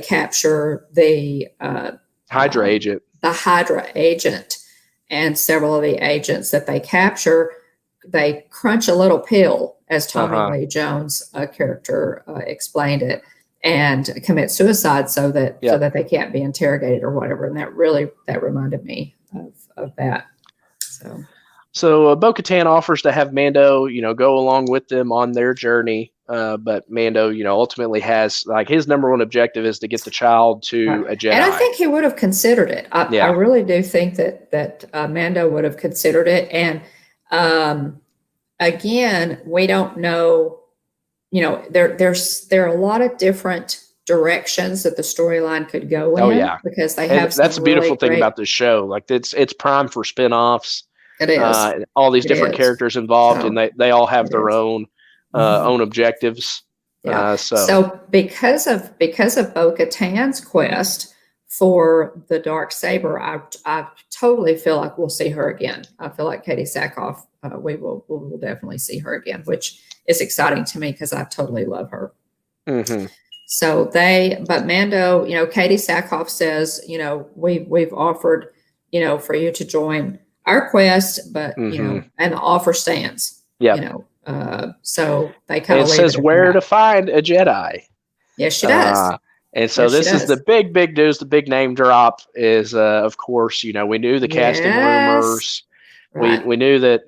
capture the Hydra agent. The Hydra agent, and several of the agents that they capture, they crunch a little pill, as Tommy Lee Jones' character explained it, and commit suicide so that they can't be interrogated or whatever. And that reminded me of that. So Bo-Katan offers to have Mando, go along with them on their journey. But Mando, ultimately has, like, his number one objective is to get the child to a Jedi. And I think he would have considered it. I really do think that Mando would have considered it. And again, we don't know. There are a lot of different directions that the storyline could go in. Oh yeah, because they have. That's a beautiful thing about this show. Like, it's prime for spin-offs. It is. All these different characters involved, and they all have their own objectives. Yeah. So because of Bo-Katan's quest for the dark saber, I totally feel like we'll see her again. I feel like Katie Sackhoff, we will definitely see her again, which is exciting to me because I totally love her. So but Mando, Katie Sackhoff says, we've offered, for you to join our quest, but and the offer stands. Yeah. So they kind of. It says where to find a Jedi. Yes, she does. And so this is the big news. The big name drop is, of course, we knew the casting rumors. Right. We knew that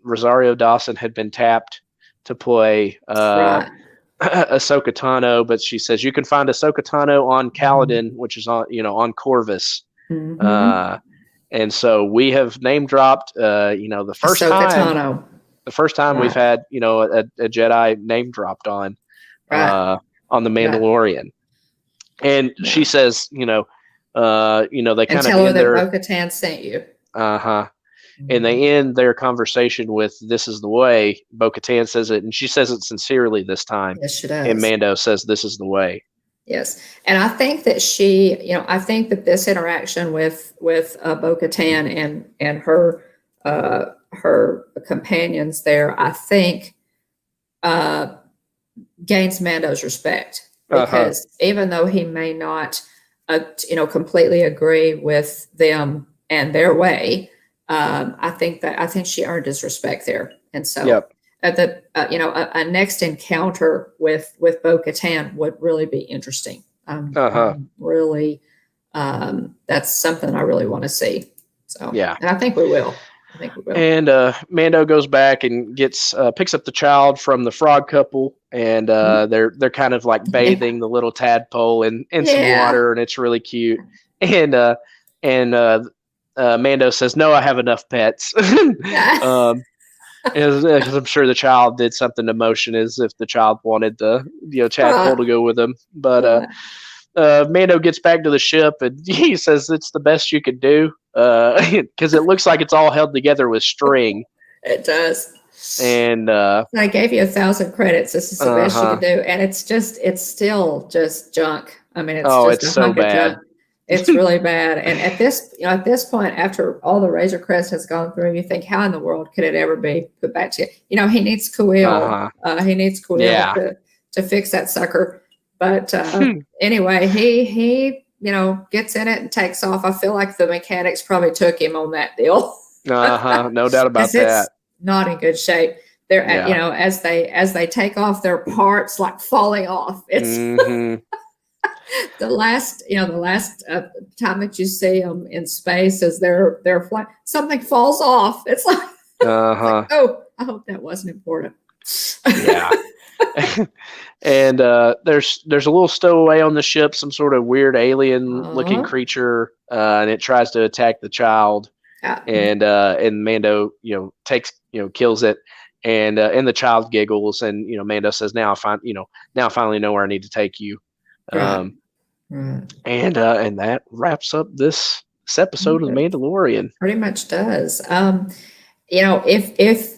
Rosario Dawson had been tapped to play Ahsoka Tano, but she says you can find Ahsoka Tano on Caladan, which is on Corvus. And so we have name dropped, the first Ahsoka time. Tano. The first time we've had, a Jedi name dropped on the Mandalorian, and she says, they kind of tell her that Bo-Katan sent you. And they end their conversation with "This is the way." Bo-Katan says it, and she says it sincerely this time. Yes, she does. And Mando says, "This is the way." Yes, and I think that I think that this interaction with Bo-Katan and her companions there, I think, gains Mando's respect, because even though he may not, completely agree with them and their way, I think she earned his respect there, and so a next encounter with Bo-Katan would really be interesting. Really, that's something I really want to see. So and I think we will. And Mando goes back and picks up the child from the frog couple, and they're kind of like bathing the little tadpole in some water, and it's really cute. And Mando says, "No, I have enough pets." Because I'm sure the child did something to motion as if the child wanted the tadpole to go with him. But Mando gets back to the ship, and he says it's the best you could do, because it looks like it's all held together with string. It does. And I gave you 1,000 credits. This is the best you could do, and it's still just junk. I mean, it's so bad. Junk. It's really bad. And at this point, after all the Razor Crest has gone through, you think, how in the world could it ever be put back together? He needs Kuil. He needs Kuil to fix that sucker. But anyway, he gets in it and takes off. I feel like the mechanics probably took him on that deal. No doubt about that. It's not in good shape. They're as they take off, their parts like falling off. It's the last time that you see them in space as they're flying, something falls off. It's like, like, oh, I hope that wasn't important. And there's a little stowaway on the ship, some sort of weird alien looking creature, and it tries to attack the child. And Mando kills it, and the child giggles, and Mando says, now I finally know where I need to take you. Right. And that wraps up this episode of The Mandalorian. Pretty much does. If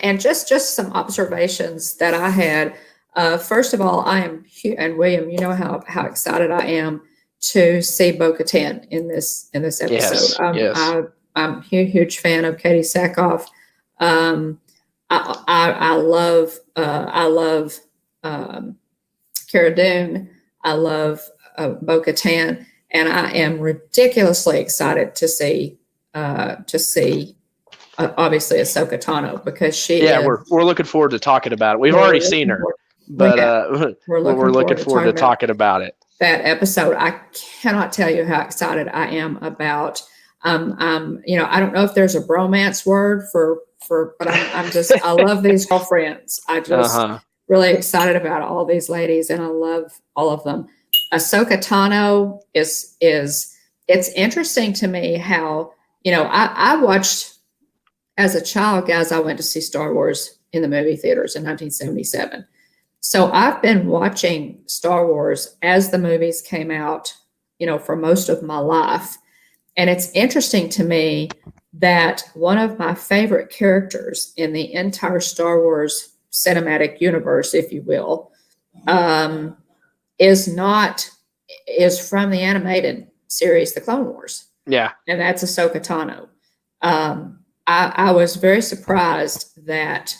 and just some observations that I had. First of all, I am, and William, you know how excited I am to see Bo-Katan in this episode. Yes. I'm a huge fan of Katie Sackhoff. I love Cara Dune. I love Bo-Katan, and I am ridiculously excited to see obviously Ahsoka Tano, because she we're looking forward to talking about it. We've already seen her, but we're looking forward to talking about it. That episode, I cannot tell you how excited I am about. I don't know if there's a bromance word but I love these girlfriends. I just really excited about all these ladies, and I love all of them. Ahsoka Tano is it's interesting to me how, I watched as a child, guys. I went to see Star Wars in the movie theaters in 1977. So I've been watching Star Wars as the movies came out, for most of my life. And it's interesting to me that one of my favorite characters in the entire Star Wars cinematic universe, if you will, is from the animated series, The Clone Wars. Yeah. And that's Ahsoka Tano. I was very surprised that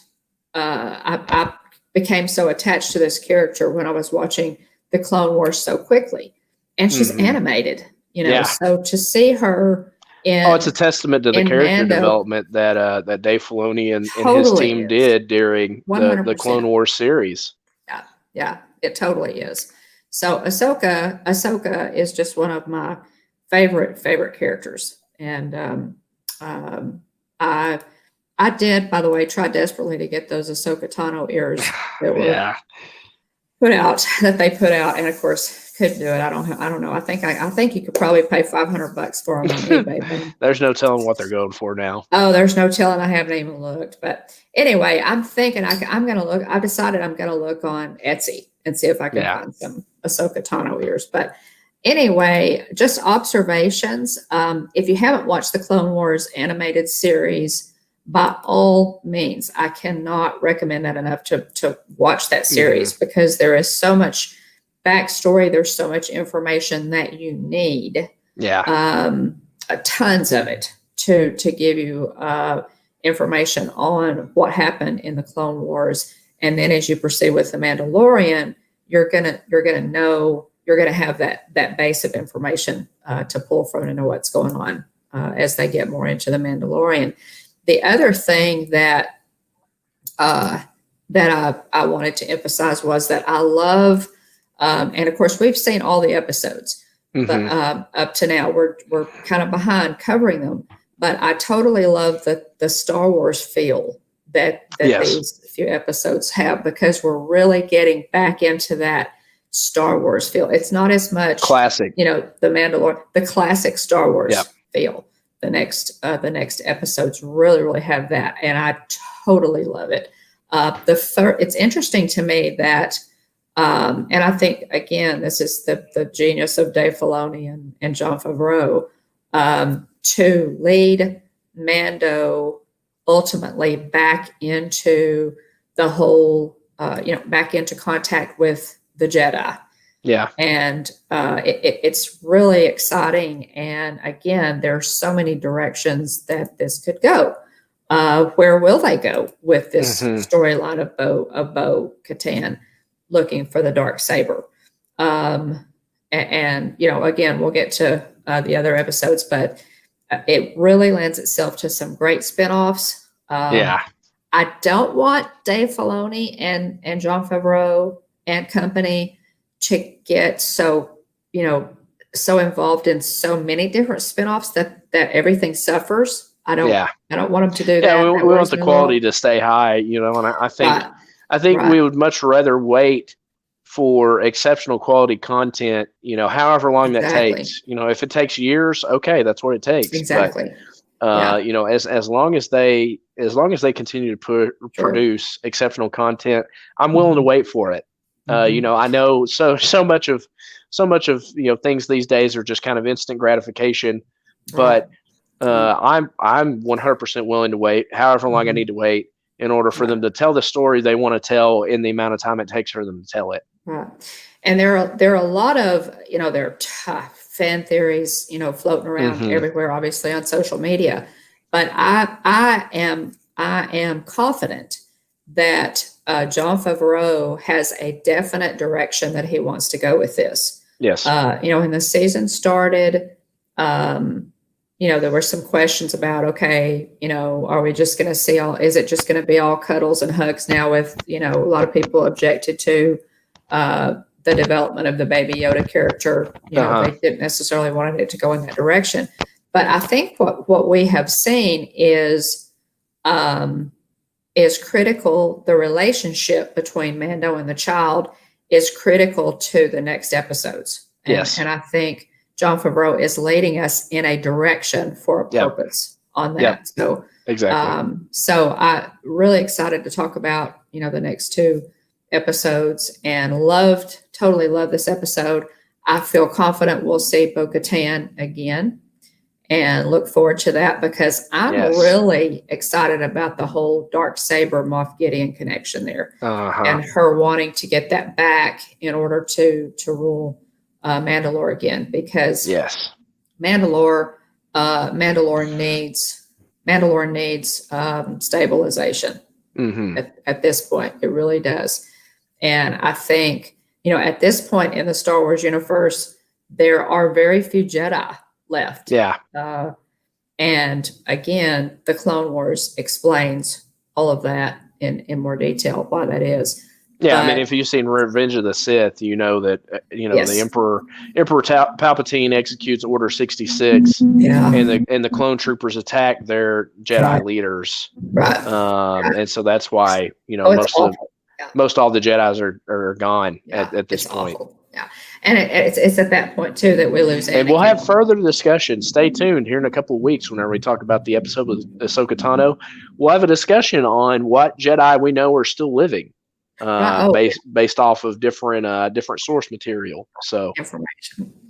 I became so attached to this character when I was watching The Clone Wars so quickly. And she's animated, so to see her it's a testament to the character development that Dave Filoni and his team did during the Clone Wars series. Yeah, it totally is. So Ahsoka is just one of my favorite pictures. And I did, by the way, try desperately to get those Ahsoka Tano ears that were that they put out, and of course couldn't do it. I don't know. I think you could probably pay $500 for them on eBay. There's no telling what they're going for now. Oh, there's no telling. I haven't even looked. But anyway, I'm thinking I'm going to look. I've decided I'm going to look on Etsy and see if I can find some Ahsoka Tano ears. But anyway, just observations. If you haven't watched the Clone Wars animated series, by all means, I cannot recommend that enough to watch that series, because there is so much backstory. There's so much information that you need. Tons of it to give you information on what happened in the Clone Wars. And then as you proceed with the Mandalorian, you're gonna have that base of information to pull from to know what's going on as they get more into the Mandalorian. The other thing that I wanted to emphasize was that I love, and of course we've seen all the episodes, but up to now we're kind of behind covering them. But I totally love the Star Wars feel that these few episodes have, because we're really getting back into that Star Wars feel. It's not as much classic, the Mandalorian, the classic Star Wars feel. The next episodes really have that, and I totally love it. It's interesting to me that, and I think again this is the genius of Dave Filoni and Jon Favreau, to lead Mando ultimately back into the whole, back into contact with the Jedi. Yeah. And it's really exciting. And again, there's so many directions that this could go. Where will they go with this storyline of Bo-Katan looking for the dark saber? And again, we'll get to the other episodes, but it really lends itself to some great spinoffs. I don't want Dave Filoni and Jon Favreau and company to get so involved in so many different spinoffs that everything suffers. I don't want them to do that. Yeah, we want the quality to stay high, and I think we would much rather wait for exceptional quality content, however long that takes. If it takes years, okay, that's what it takes. Exactly. But, as long as they as long as they continue to produce exceptional content, I'm willing to wait for it. You know, I know so much of things these days are just kind of instant gratification, but I'm 100% willing to wait however long I need to wait in order for them to tell the story they want to tell in the amount of time it takes for them to tell it. Right. And there are a lot of, there are tough fan theories, floating around everywhere, obviously on social media. But I am confident that Jon Favreau has a definite direction that he wants to go with this. Yes. When the season started, there were some questions about, okay, are we just going to see is it just going to be all cuddles and hugs now with, a lot of people objected to the development of the Baby Yoda character. They didn't necessarily want it to go in that direction. But I think what we have seen is critical. The relationship between Mando and the child is critical to the next episodes. And I think Jon Favreau is leading us in a direction for a purpose on that. Yep. So exactly. So I really excited to talk about, the next 2 episodes, and totally loved this episode. I feel confident we'll see Bo-Katan again, and look forward to that, because I'm really excited about the whole Darksaber Moff Gideon connection there, and her wanting to get that back in order to rule Mandalore again, because Mandalore needs stabilization at this point. It really does. And I think, at this point in the Star Wars universe, there are very few Jedi left. Yeah. And again, the Clone Wars explains all of that in more detail, why that is. Yeah, I mean, if you've seen Revenge of the Sith, you know that the Emperor Palpatine executes Order 66, and the clone troopers attack their Jedi leaders, and so that's why most all the Jedis are gone at this point. Awful. Yeah, and it's at that point too that we lose Anakin. And we'll have further discussion. Stay tuned here in a couple of weeks whenever we talk about the episode with Ahsoka Tano. We'll have a discussion on what Jedi we know are still living. Based off of different source material. So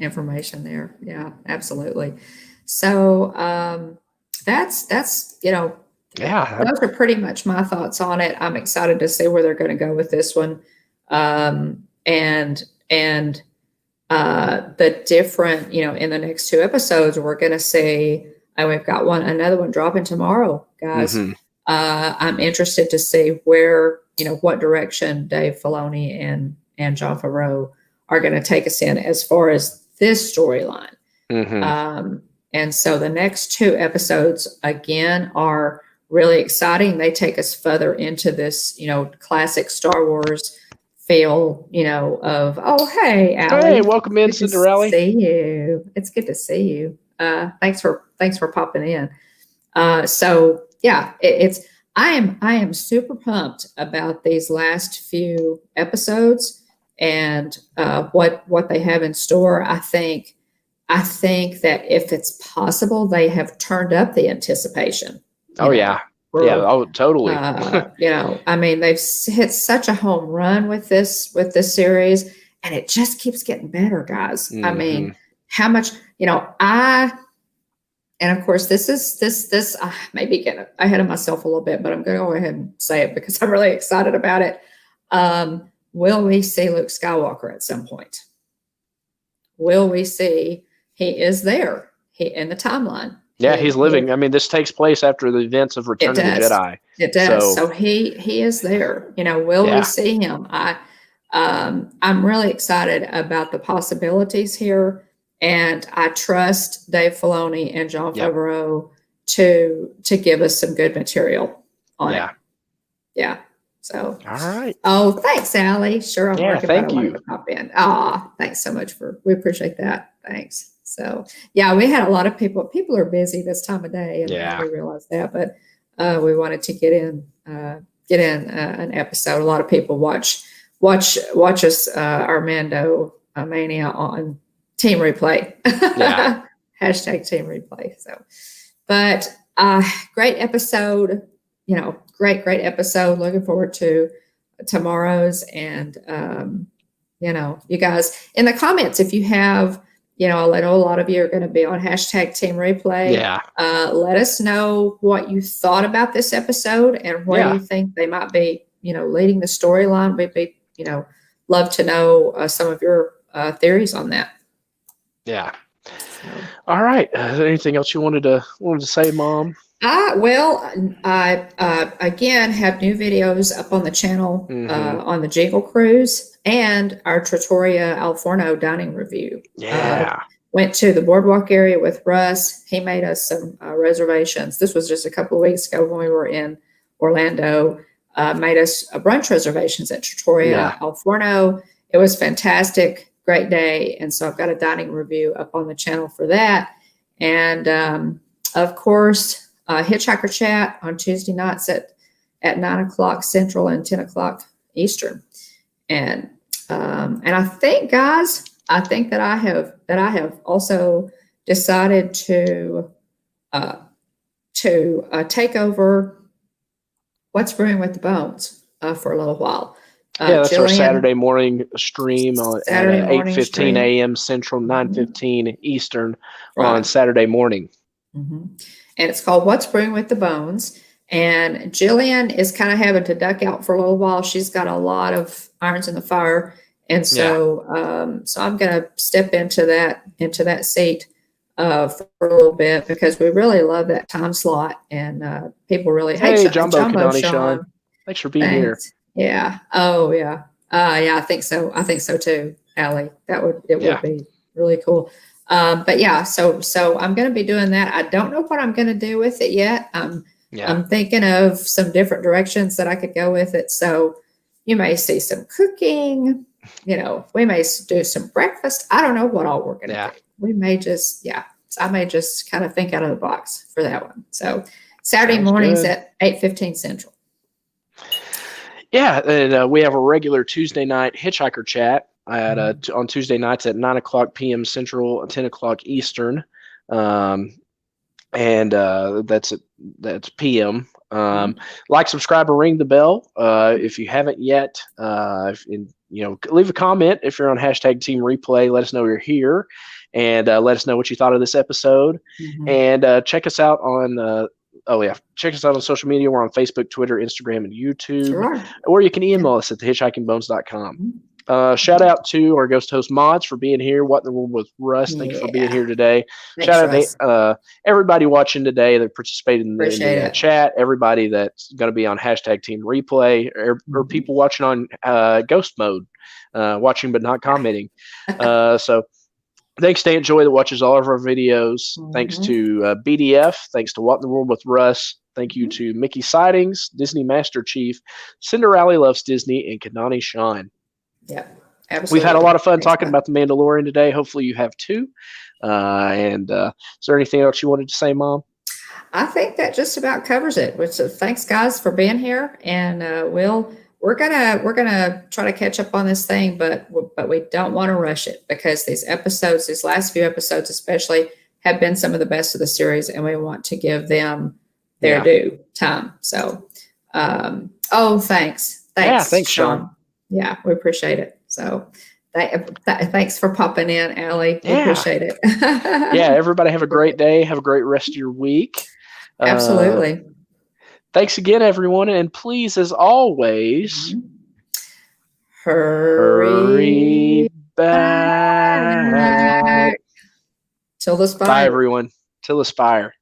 information there. Yeah, absolutely. So that's those are pretty much my thoughts on it. I'm excited to see where they're going to go with this one. And the different, in the next 2 episodes, we're going to see, and we've got another one dropping tomorrow, guys. I'm interested to see where, what direction Dave Filoni and Jon Favreau are going to take us in as far as this storyline. And so the next 2 episodes, again, are really exciting. They take us further into this, classic Star Wars feel, of, oh, hey, Allie. Hey, welcome in, Cinderella. See you. It's good to see you. Thanks for popping in. So yeah, I am super pumped about these last few episodes and what they have in store. I think that if it's possible, they have turned up the anticipation. Yeah. Oh, totally. I mean, they've hit such a home run with this series, and it just keeps getting better, guys. I mean, how much, and of course, this I may be getting ahead of myself a little bit, but I'm going to go ahead and say it because I'm really excited about it. Will we see Luke Skywalker at some point? Will we see he is there in the timeline? Yeah, he's living. I mean, this takes place after the events of Return of the Jedi. It does. So he is there. Will we see him? I'm really excited about the possibilities here. And I trust Dave Filoni and Jon Favreau to give us some good material on it. Yeah. So. All right. Oh, thanks, Allie. Sure. Thank you. To pop in. Thanks so much we appreciate that. Thanks. So yeah, we had a lot of people. People are busy this time of day, and we realize that. But we wanted to get in an episode. A lot of people watch us our Mando Mania on Team Replay. Hashtag Team Replay. So, but great episode. great episode. Looking forward to tomorrow's. And, you guys in the comments, if you have, I know a lot of you are going to be on hashtag Team Replay. Yeah. Let us know what you thought about this episode and where you think they might be, leading the storyline. We'd be, love to know some of your theories on that. Yeah. All right. Anything else you wanted to say, Mom? Well, I again have new videos up on the channel on the Jingle Cruise and our Trattoria Al Forno dining review. Yeah. Went to the boardwalk area with Russ. He made us some reservations. This was just a couple of weeks ago when we were in Orlando. Made us brunch reservations at Trattoria Al Forno. It was fantastic. Great day. And so I've got a dining review up on the channel for that. And of course, Hitchhiker Chat on Tuesday nights at 9:00 Central and 10:00 Eastern. And I think, guys, that I have also decided to take over What's Brewing with the Bones for a little while. That's Jillian, our Saturday morning stream at 8:15 a.m. Central, 9:15 Eastern on Saturday morning. And it's called What's Brewing with the Bones. And Jillian is kind of having to duck out for a little while. She's got a lot of irons in the fire. And so so I'm going to step into that seat for a little bit because we really love that time slot. And people really hate Jumbo Sean. Thanks for being here. Yeah. Oh, yeah. Yeah, I think so. I think so too, Allie. Would be really cool. But yeah, so I'm going to be doing that. I don't know what I'm going to do with it yet. I'm thinking of some different directions that I could go with it. So you may see some cooking. We may do some breakfast. I don't know what all we're going to do. We may just, I may just kind of think out of the box for that one. So Saturday mornings at 8:15 Central. Yeah, and we have a regular Tuesday night Hitchhiker Chat on Tuesday nights at 9:00 p.m. Central, 10:00 Eastern, and that's p.m. Like, subscribe, and ring the bell if you haven't yet. Leave a comment if you're on hashtag Team Replay. Let us know you're here, and let us know what you thought of this episode. And check us out on. Check us out on social media. We're on Facebook, Twitter, Instagram, and YouTube. Or you can email us at thehitchhikingbones.com. Shout out to our ghost host Mods for being here. What in the World with Russ? Thank you for being here today. Shout out to everybody watching today that participated in the chat. Everybody that's going to be on hashtag Team Replay, or people watching on Ghost Mode, watching but not commenting. So thanks to Aunt Joy that watches all of our videos. Thanks to BDF. Thanks to What in the World with Russ. Thank you to Mickey Sightings, Disney Master Chief, Cinderella Loves Disney, and Kanani Shine. Yeah, absolutely. We've had a lot of fun talking about The Mandalorian today. Hopefully you have too. And is there anything else you wanted to say, Mom? I think that just about covers it. So thanks, guys, for being here. And we're gonna try to catch up on this thing, but we don't want to rush it because these last few episodes especially, have been some of the best of the series, and we want to give them their due time. So, thanks. Yeah, thanks, Sean. Yeah, we appreciate it. So, thanks for popping in, Allie. We appreciate it. Yeah, everybody have a great day. Have a great rest of your week. Absolutely. Thanks again, everyone. And please, as always, hurry back. Till the spire. Bye, everyone. Till the spire.